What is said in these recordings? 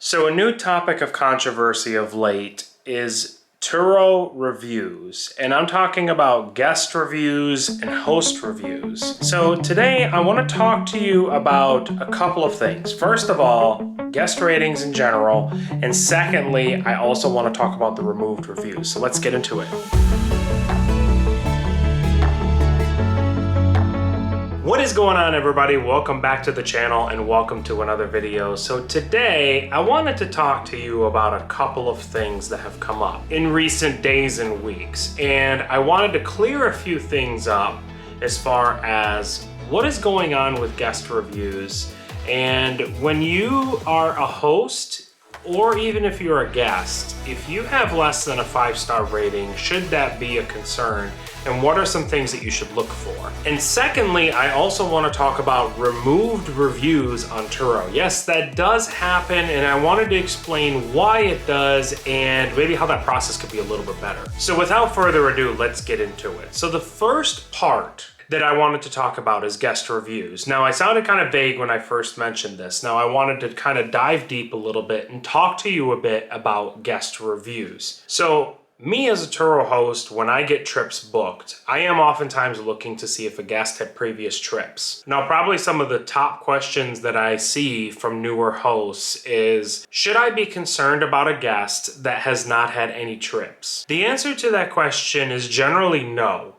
So a new topic of controversy of late is Turo reviews, and I'm talking about guest reviews and host reviews. So today I want to talk to you about a couple of things. First of all, guest ratings in general, and secondly, I also want to talk about the removed reviews. So let's get into it. What is going on, everybody? Welcome back to the channel and welcome to another video. So today I wanted to talk to you about a couple of things that have come up in recent days and weeks, and I wanted to clear a few things up as far as what is going on with guest reviews. And when you are a host, or even if you're a guest, if you have less than a 5-star rating, should that be a concern? And what are some things that you should look for? And secondly, I also want to talk about removed reviews on Turo. Yes, that does happen, and I wanted to explain why it does and maybe how that process could be a little bit better. So without further ado, let's get into it. So the first part that I wanted to talk about is guest reviews. Now, I sounded kind of vague when I first mentioned this. Now, I wanted to kind of dive deep a little bit and talk to you a bit about guest reviews. So me as a Turo host, when I get trips booked, I am oftentimes looking to see if a guest had previous trips. Now, probably some of the top questions that I see from newer hosts is, should I be concerned about a guest that has not had any trips? The answer to that question is generally no.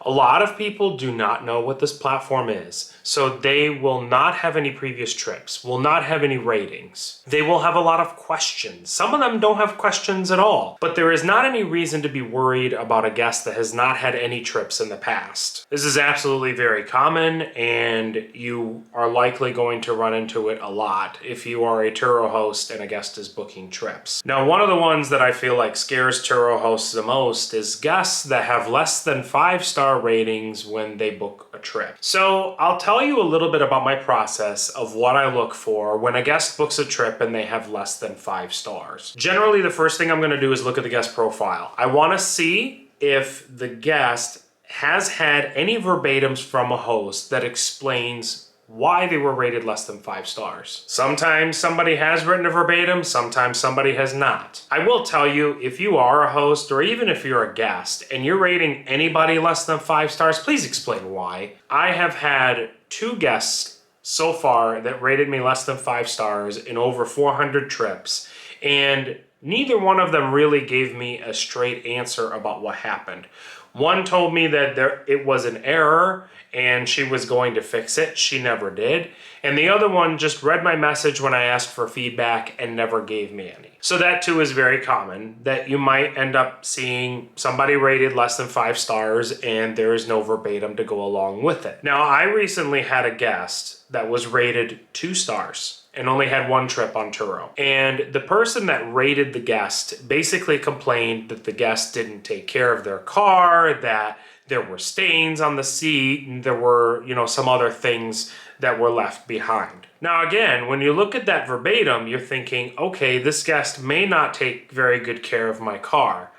A lot of people do not know what this platform is, so they will not have any previous trips, will not have any ratings. They will have a lot of questions. Some of them don't have questions at all, but there is not any reason to be worried about a guest that has not had any trips in the past. This is absolutely very common, and you are likely going to run into it a lot if you are a Turo host and a guest is booking trips. Now, one of the ones that I feel like scares Turo hosts the most is guests that have less than 5-star ratings when they book a trip. So I'll tell you a little bit about my process of what I look for when a guest books a trip and they have less than 5 stars. Generally, the first thing I'm going to do is look at the guest profile. I want to see if the guest has had any verbatims from a host that explains why they were rated less than 5 stars. Sometimes somebody has written a verbatim, sometimes somebody has not. I will tell you, if you are a host or even if you're a guest and you're rating anybody less than 5 stars, please explain why. I have had 2 guests so far that rated me less than 5 stars in over 400 trips, and neither one of them really gave me a straight answer about what happened. One told me that it was an error and she was going to fix it. She never did. And the other one just read my message when I asked for feedback and never gave me any. So that too is very common, that you might end up seeing somebody rated less than 5 stars and there is no verbatim to go along with it. Now, I recently had a guest that was rated 2 stars and only had 1 trip on Turo. And the person that rated the guest basically complained that the guest didn't take care of their car, that there were stains on the seat, and there were, some other things that were left behind. Now, again, when you look at that verbatim, you're thinking, okay, this guest may not take very good care of my car.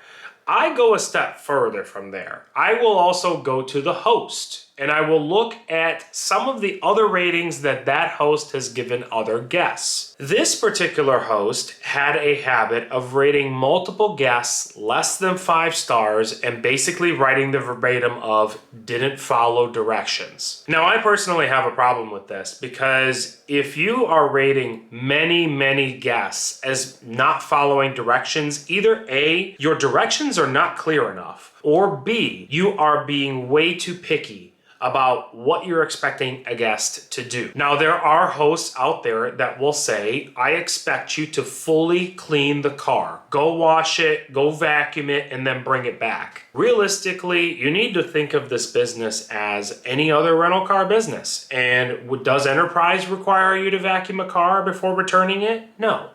I go a step further from there. I will also go to the host and I will look at some of the other ratings that that host has given other guests. This particular host had a habit of rating multiple guests less than 5 stars and basically writing the verbatim of didn't follow directions. Now, I personally have a problem with this because if you are rating many guests as not following directions, either A, your directions are not clear enough, or B, you are being way too picky about what you're expecting a guest to do. Now, there are hosts out there that will say, I expect you to fully clean the car. Go wash it, go vacuum it, and then bring it back. Realistically, you need to think of this business as any other rental car business. And does Enterprise require you to vacuum a car before returning it? No.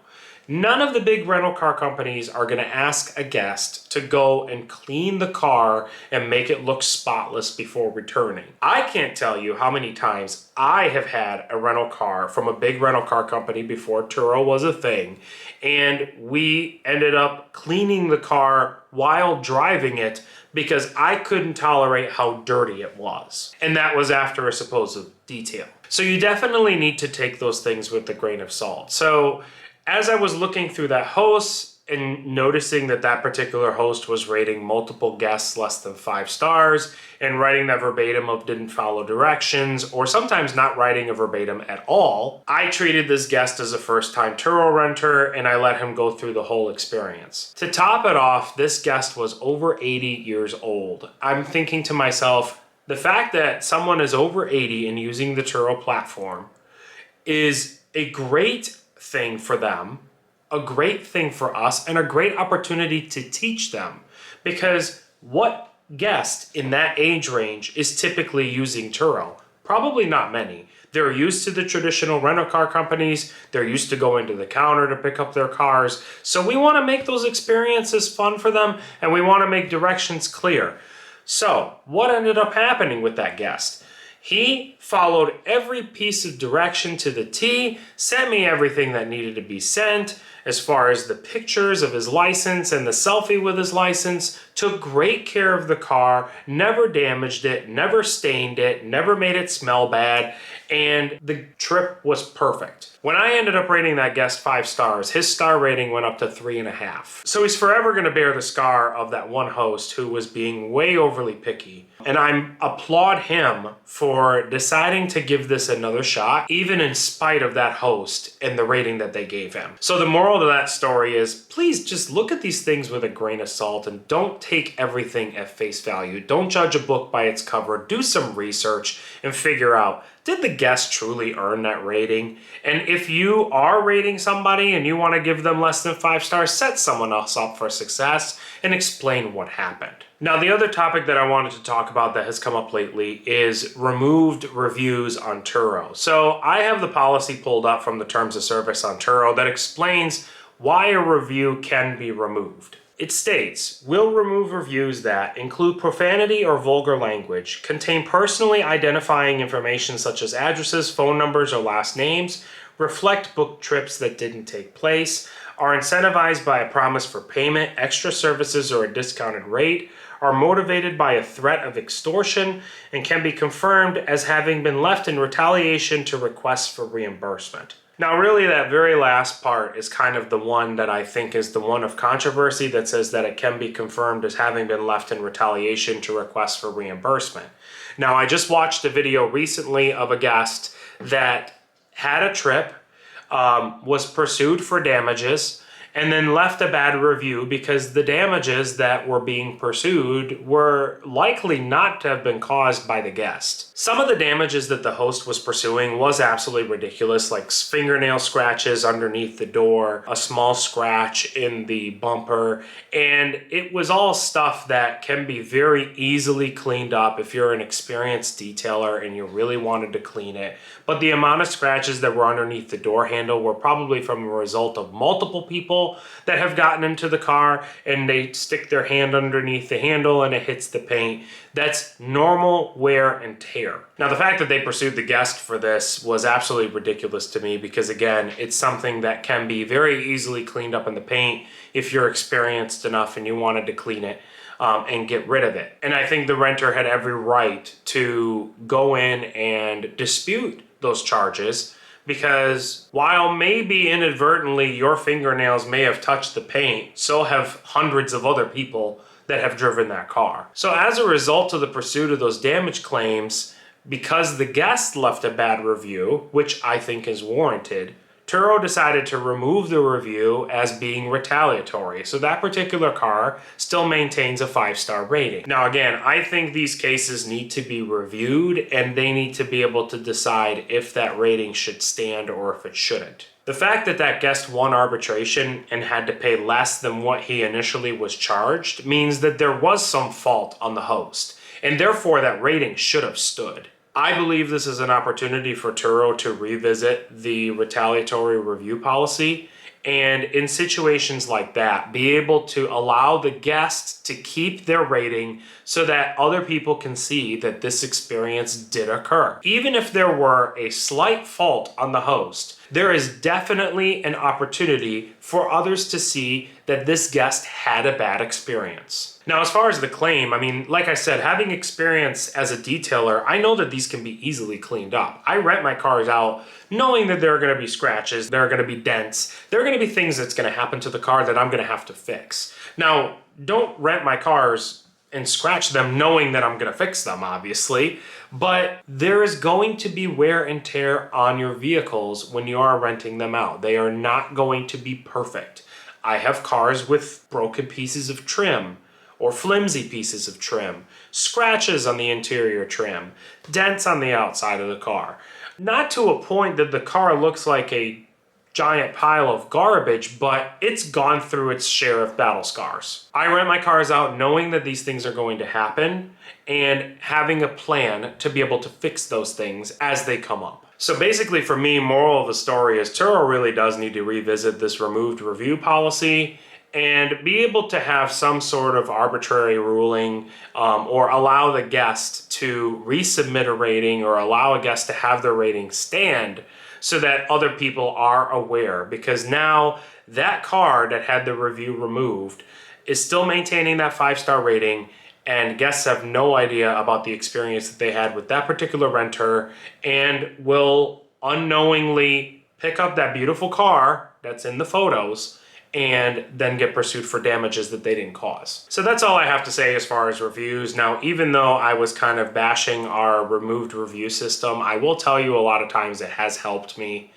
None of the big rental car companies are going to ask a guest to go and clean the car and make it look spotless before returning. I can't tell you how many times I have had a rental car from a big rental car company before Turo was a thing, and we ended up cleaning the car while driving it because I couldn't tolerate how dirty it was. And that was after a supposed detail. So you definitely need to take those things with a grain of salt. So As I was looking through that host and noticing that that particular host was rating multiple guests less than 5 stars and writing that verbatim of didn't follow directions, or sometimes not writing a verbatim at all, I treated this guest as a first-time Turo renter and I let him go through the whole experience. To top it off, this guest was over 80 years old. I'm thinking to myself, the fact that someone is over 80 and using the Turo platform is a great thing for them, a great thing for us, and a great opportunity to teach them. Because what guest in that age range is typically using Turo? Probably not many. They're used to the traditional rental car companies. They're used to going to the counter to pick up their cars. So we want to make those experiences fun for them, and we want to make directions clear. So what ended up happening with that guest? He followed every piece of direction to the T, sent me everything that needed to be sent, as far as the pictures of his license and the selfie with his license, took great care of the car, never damaged it, never stained it, never made it smell bad, and the trip was perfect. When I ended up rating that guest 5 stars, his star rating went up to 3.5. So he's forever gonna bear the scar of that one host who was being way overly picky. And I applaud him for deciding to give this another shot, even in spite of that host and the rating that they gave him. So the moral to that story is, please just look at these things with a grain of salt and don't take everything at face value. Don't judge a book by its cover. Do some research and figure out, did the guest truly earn that rating? And if you are rating somebody and you want to give them less than 5 stars, set someone else up for success and explain what happened. Now, the other topic that I wanted to talk about that has come up lately is removed reviews on Turo. So I have the policy pulled up from the terms of service on Turo that explains why a review can be removed. It states, "Will remove reviews that include profanity or vulgar language, contain personally identifying information such as addresses, phone numbers, or last names, reflect booked trips that didn't take place, are incentivized by a promise for payment, extra services, or a discounted rate, are motivated by a threat of extortion, and can be confirmed as having been left in retaliation to requests for reimbursement." Now, really, that very last part is kind of the one that I think is the one of controversy, that says that it can be confirmed as having been left in retaliation to requests for reimbursement. Now, I just watched a video recently of a guest that had a trip, was pursued for damages, and then left a bad review because the damages that were being pursued were likely not to have been caused by the guest. Some of the damages that the host was pursuing was absolutely ridiculous, like fingernail scratches underneath the door, a small scratch in the bumper, and it was all stuff that can be very easily cleaned up if you're an experienced detailer and you really wanted to clean it. But the amount of scratches that were underneath the door handle were probably from a result of multiple people that have gotten into the car and they stick their hand underneath the handle and it hits the paint. That's normal wear and tear. Now, the fact that they pursued the guest for this was absolutely ridiculous to me because, again, it's something that can be very easily cleaned up in the paint if you're experienced enough and you wanted to clean it and get rid of it. And I think the renter had every right to go in and dispute those charges, because while maybe inadvertently your fingernails may have touched the paint, so have hundreds of other people that have driven that car. So as a result of the pursuit of those damage claims, because the guest left a bad review, which I think is warranted, Turo decided to remove the review as being retaliatory. So that particular car still maintains a 5-star rating. Now, again, I think these cases need to be reviewed and they need to be able to decide if that rating should stand or if it shouldn't. The fact that that guest won arbitration and had to pay less than what he initially was charged means that there was some fault on the host, and therefore that rating should have stood. I believe this is an opportunity for Turo to revisit the retaliatory review policy, and in situations like that, be able to allow the guest to keep their rating so that other people can see that this experience did occur. Even if there were a slight fault on the host, there is definitely an opportunity for others to see that this guest had a bad experience. Now, as far as the claim, I mean, like I said, having experience as a detailer, I know that these can be easily cleaned up. I rent my cars out knowing that there are gonna be scratches, there are gonna be dents, there are gonna be things that's gonna happen to the car that I'm gonna have to fix. Now, don't rent my cars and scratch them knowing that I'm gonna fix them, obviously, but there is going to be wear and tear on your vehicles when you are renting them out. They are not going to be perfect. I have cars with broken pieces of trim or flimsy pieces of trim, scratches on the interior trim, dents on the outside of the car. Not to a point that the car looks like a giant pile of garbage, but it's gone through its share of battle scars. I rent my cars out knowing that these things are going to happen and having a plan to be able to fix those things as they come up. So basically for me, moral of the story is Turo really does need to revisit this removed review policy and be able to have some sort of arbitrary ruling or allow the guest to resubmit a rating or allow a guest to have their rating stand so that other people are aware, because now that car that had the review removed is still maintaining that 5-star rating, and guests have no idea about the experience that they had with that particular renter and will unknowingly pick up that beautiful car that's in the photos and then get pursued for damages that they didn't cause. So that's all I have to say as far as reviews. Now, even though I was kind of bashing our removed review system, I will tell you a lot of times it has helped me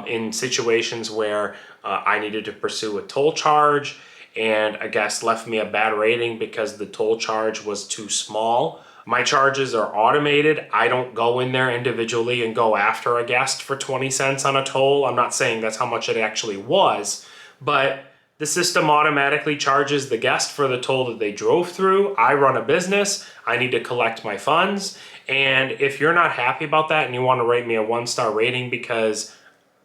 in situations where I needed to pursue a toll charge and a guest left me a bad rating because the toll charge was too small. My charges are automated. I don't go in there individually and go after a guest for 20 cents on a toll. I'm not saying that's how much it actually was, but the system automatically charges the guest for the toll that they drove through. I run a business. I need to collect my funds. And if you're not happy about that and you want to rate me a 1-star rating because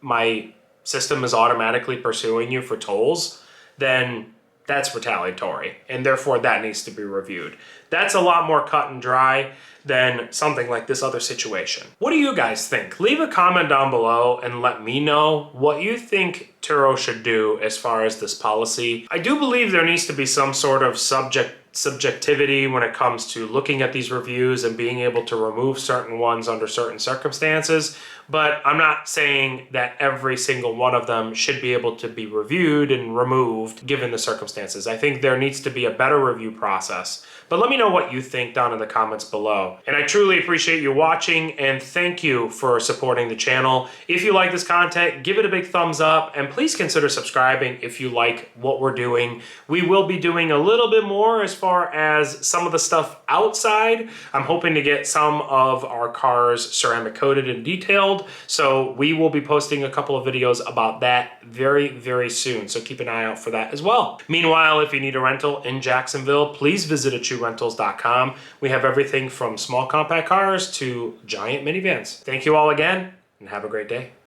my system is automatically pursuing you for tolls, then that's retaliatory, and therefore that needs to be reviewed. That's a lot more cut and dry than something like this other situation. What do you guys think? Leave a comment down below and let me know what you think Turo should do as far as this policy. I do believe there needs to be some sort of subjectivity when it comes to looking at these reviews and being able to remove certain ones under certain circumstances, but I'm not saying that every single one of them should be able to be reviewed and removed given the circumstances. I think there needs to be a better review process. But let me know what you think down in the comments below. And I truly appreciate you watching, and thank you for supporting the channel. If you like this content, give it a big thumbs up, and please consider subscribing if you like what we're doing. We will be doing a little bit more as far as some of the stuff outside. I'm hoping to get some of our cars ceramic coated and detailed, so we will be posting a couple of videos about that very, very soon. So keep an eye out for that as well. Meanwhile, if you need a rental in Jacksonville, please visit AtchooRentals.com. We have everything from small compact cars to giant minivans. Thank you all again, and have a great day.